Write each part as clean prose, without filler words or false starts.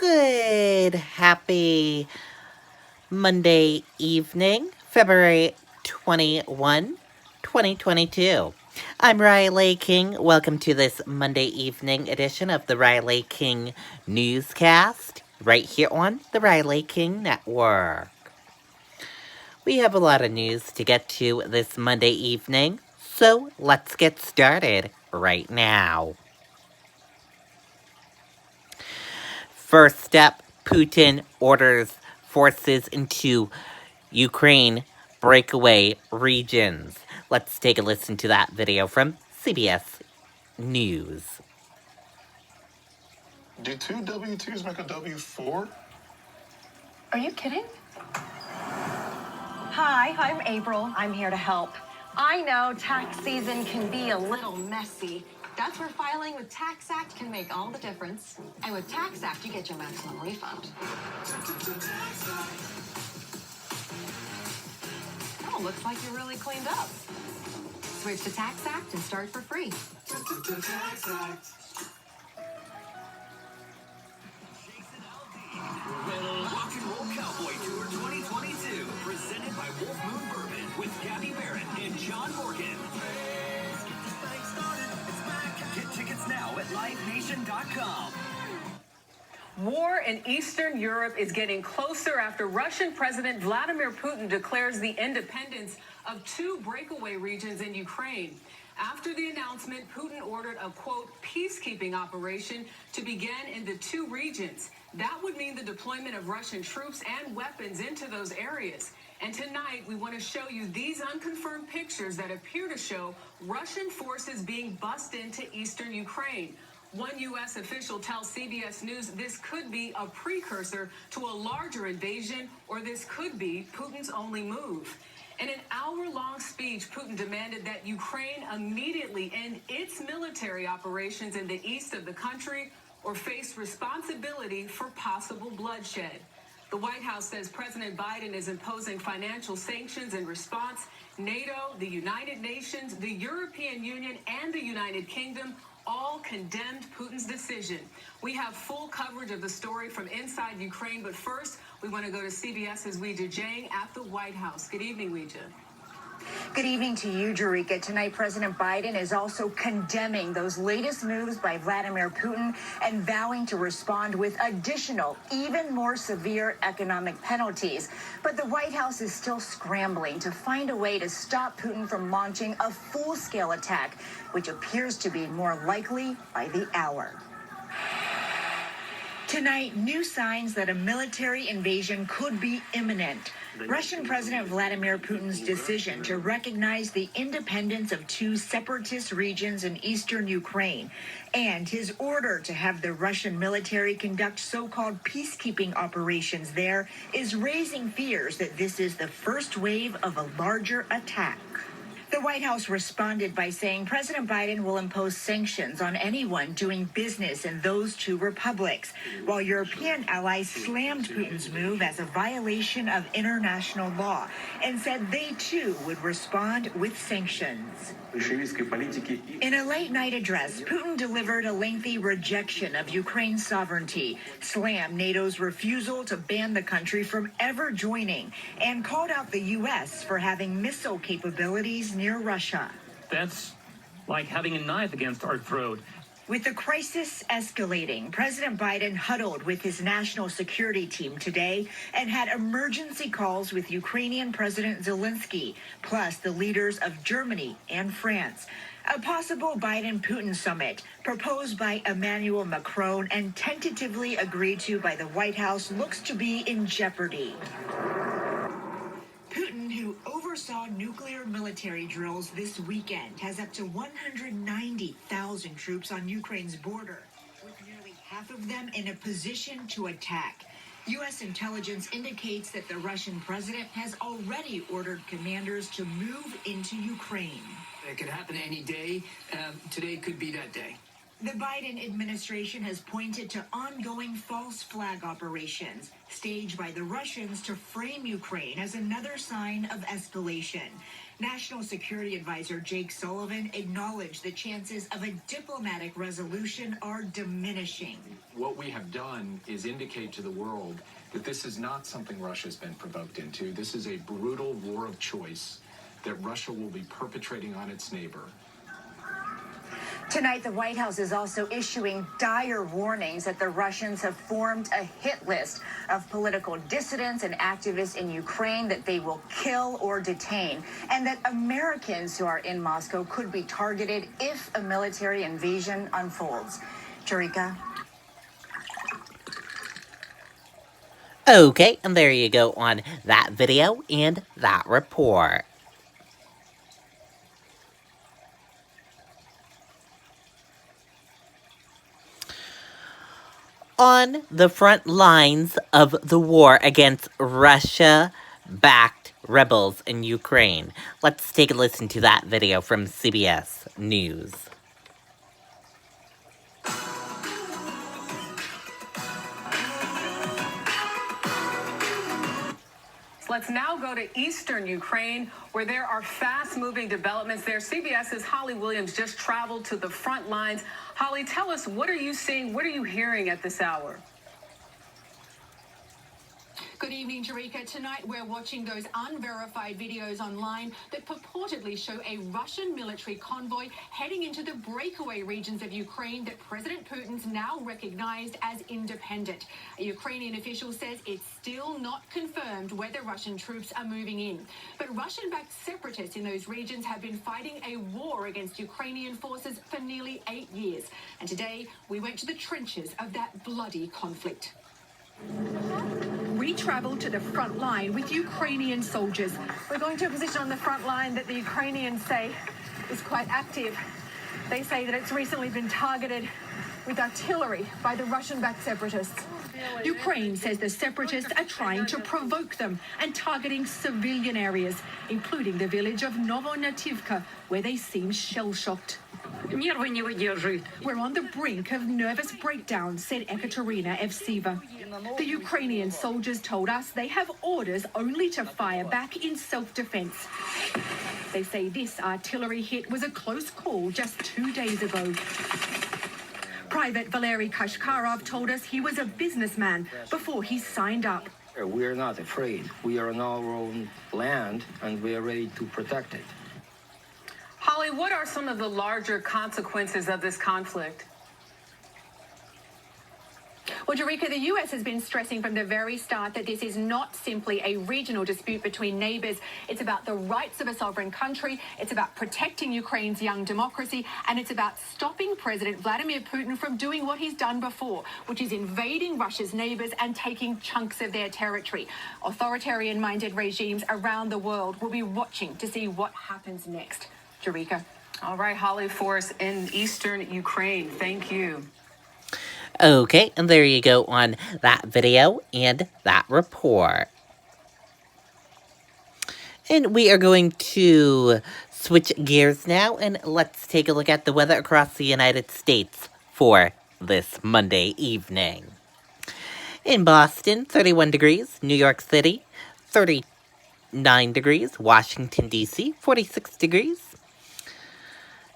Good, happy Monday evening, February 21, 2022. I'm Riley King. Welcome to this Monday evening edition of the Riley King Newscast, right here on the Riley King Network. We have a lot of news to get to this Monday evening, so let's get started right now. First step, Putin orders forces into Ukraine breakaway regions. Let's take a listen to that video from CBS News. Do two W2s make a W4? Are you kidding? Hi, I'm April. I'm here to help. I know tax season can be a little messy. That's where filing with Tax Act can make all the difference. And with Tax Act, you get your maximum refund. Oh, looks like you really cleaned up. Switch to Tax Act and start for free. Tax Act. Rock and Roll Cowboy Tour 2022, presented by Wolf Moon Bourbon with Gabby Barrett and John Morgan. Get tickets now at livenation.com. War in Eastern Europe is getting closer after Russian President Vladimir Putin declares the independence of two breakaway regions in Ukraine. After the announcement, Putin ordered a, quote, peacekeeping operation to begin in the two regions. That would mean the deployment of Russian troops and weapons into those areas. And tonight, we want to show you these unconfirmed pictures that appear to show Russian forces being bussed into eastern Ukraine. One U.S. official tells CBS News this could be a precursor to a larger invasion, or this could be Putin's only move. In an hour-long speech, Putin demanded that Ukraine immediately end its military operations in the east of the country or face responsibility for possible bloodshed. The White House says President Biden is imposing financial sanctions in response. NATO, the United Nations, the European Union, and the United Kingdom all condemned Putin's decision. We have full coverage of the story from inside Ukraine, but first, we want to go to CBS's Weijia Jiang at the White House. Good evening, Weijia. Good evening to you, Jerika. Tonight, President Biden is also condemning those latest moves by Vladimir Putin and vowing to respond with additional, even more severe economic penalties. But the White House is still scrambling to find a way to stop Putin from launching a full-scale attack, which appears to be more likely by the hour. Tonight, new signs that a military invasion could be imminent. Russian President Vladimir Putin's decision to recognize the independence of two separatist regions in eastern Ukraine and his order to have the Russian military conduct so-called peacekeeping operations there is raising fears that this is the first wave of a larger attack. The White House responded by saying President Biden will impose sanctions on anyone doing business in those two republics, while European allies slammed Putin's move as a violation of international law and said they too would respond with sanctions. In a late-night address, Putin delivered a lengthy rejection of Ukraine's sovereignty, slammed NATO's refusal to ban the country from ever joining, and called out the U.S. for having missile capabilities near Russia. That's like having a knife against our throat. With the crisis escalating, President Biden huddled with his national security team today and had emergency calls with Ukrainian President Zelensky, plus the leaders of Germany and France. A possible Biden-Putin summit proposed by Emmanuel Macron and tentatively agreed to by the White House looks to be in jeopardy. Putin, who oversaw nuclear military drills this weekend, has up to 190,000 troops on Ukraine's border, with nearly half of them in a position to attack. U.S. intelligence indicates that the Russian president has already ordered commanders to move into Ukraine. It could happen any day. Today could be that day. The Biden administration has pointed to ongoing false flag operations staged by the Russians to frame Ukraine as another sign of escalation. National Security Advisor Jake Sullivan acknowledged the chances of a diplomatic resolution are diminishing. What we have done is indicate to the world that this is not something Russia's been provoked into. This is a brutal war of choice that Russia will be perpetrating on its neighbor. Tonight, the White House is also issuing dire warnings that the Russians have formed a hit list of political dissidents and activists in Ukraine that they will kill or detain, and that Americans who are in Moscow could be targeted if a military invasion unfolds. Jarika? Okay, and there you go on that video and that report. On the front lines of the war against Russia-backed rebels in Ukraine. Let's take a listen to that video from CBS News. Let's now go to eastern Ukraine, where there are fast-moving developments there. CBS's Holly Williams just traveled to the front lines. Holly, tell us, what are you seeing? What are you hearing at this hour? Good evening, Jarika. Tonight we're watching those unverified videos online that purportedly show a Russian military convoy heading into the breakaway regions of Ukraine that President Putin's now recognized as independent. A Ukrainian official says it's still not confirmed whether Russian troops are moving in. But Russian-backed separatists in those regions have been fighting a war against Ukrainian forces for nearly 8 years. And today we went to the trenches of that bloody conflict. We traveled to the front line with Ukrainian soldiers. We're going to a position on the front line that the Ukrainians say is quite active. They say that it's recently been targeted with artillery by the Russian-backed separatists. Ukraine says the separatists are trying to provoke them and targeting civilian areas, including the village of Novonativka, where they seem shell-shocked. We're on the brink of nervous breakdown, said Ekaterina Evseva. The Ukrainian soldiers told us they have orders only to fire back in self-defense. They say this artillery hit was a close call just 2 days ago. Private Valery Kashkarov told us he was a businessman before he signed up. We are not afraid. We are on our own land and we are ready to protect it. Holly, what are some of the larger consequences of this conflict? Well, Jarika, the U.S. has been stressing from the very start that this is not simply a regional dispute between neighbors. It's about the rights of a sovereign country. It's about protecting Ukraine's young democracy. And it's about stopping President Vladimir Putin from doing what he's done before, which is invading Russia's neighbors and taking chunks of their territory. Authoritarian-minded regimes around the world will be watching to see what happens next. Jarika. All right, Holly Force in eastern Ukraine. Thank you. Okay, and there you go on that video and that report. And we are going to switch gears now, and let's take a look at the weather across the United States for this Monday evening. In Boston, 31 degrees. New York City, 39 degrees. Washington, D.C., 46 degrees.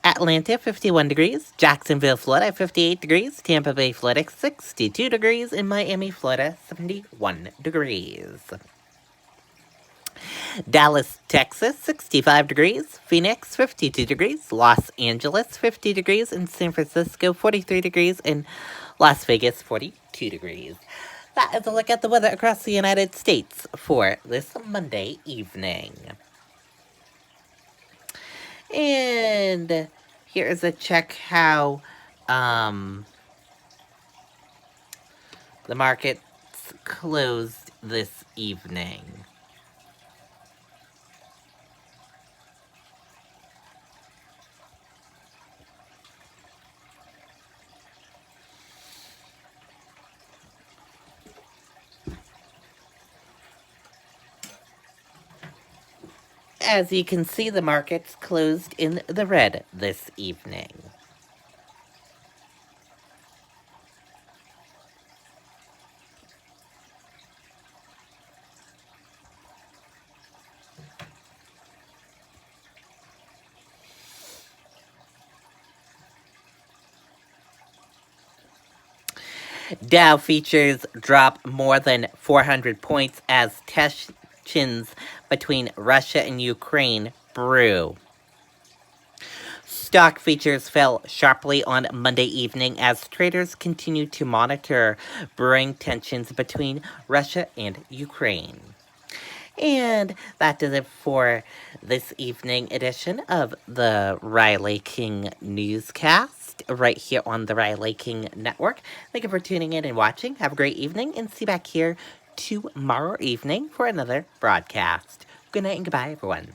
Atlanta, 51 degrees. Jacksonville, Florida, 58 degrees. Tampa Bay, Florida, 62 degrees. And Miami, Florida, 71 degrees. Dallas, Texas, 65 degrees. Phoenix, 52 degrees. Los Angeles, 50 degrees. And San Francisco, 43 degrees. And Las Vegas, 42 degrees. That is a look at the weather across the United States for this Monday evening. And here is a check how the markets closed this evening. As you can see, the markets closed in the red this evening. Dow futures drop more than 400 points as tensions between Russia and Ukraine brew. Stock futures fell sharply on Monday evening as traders continued to monitor brewing tensions between Russia and Ukraine. And that does it for this evening edition of the Riley King Newscast right here on the Riley King Network. Thank you for tuning in and watching. Have a great evening and see you back here tomorrow evening for another broadcast. Good night and goodbye, everyone.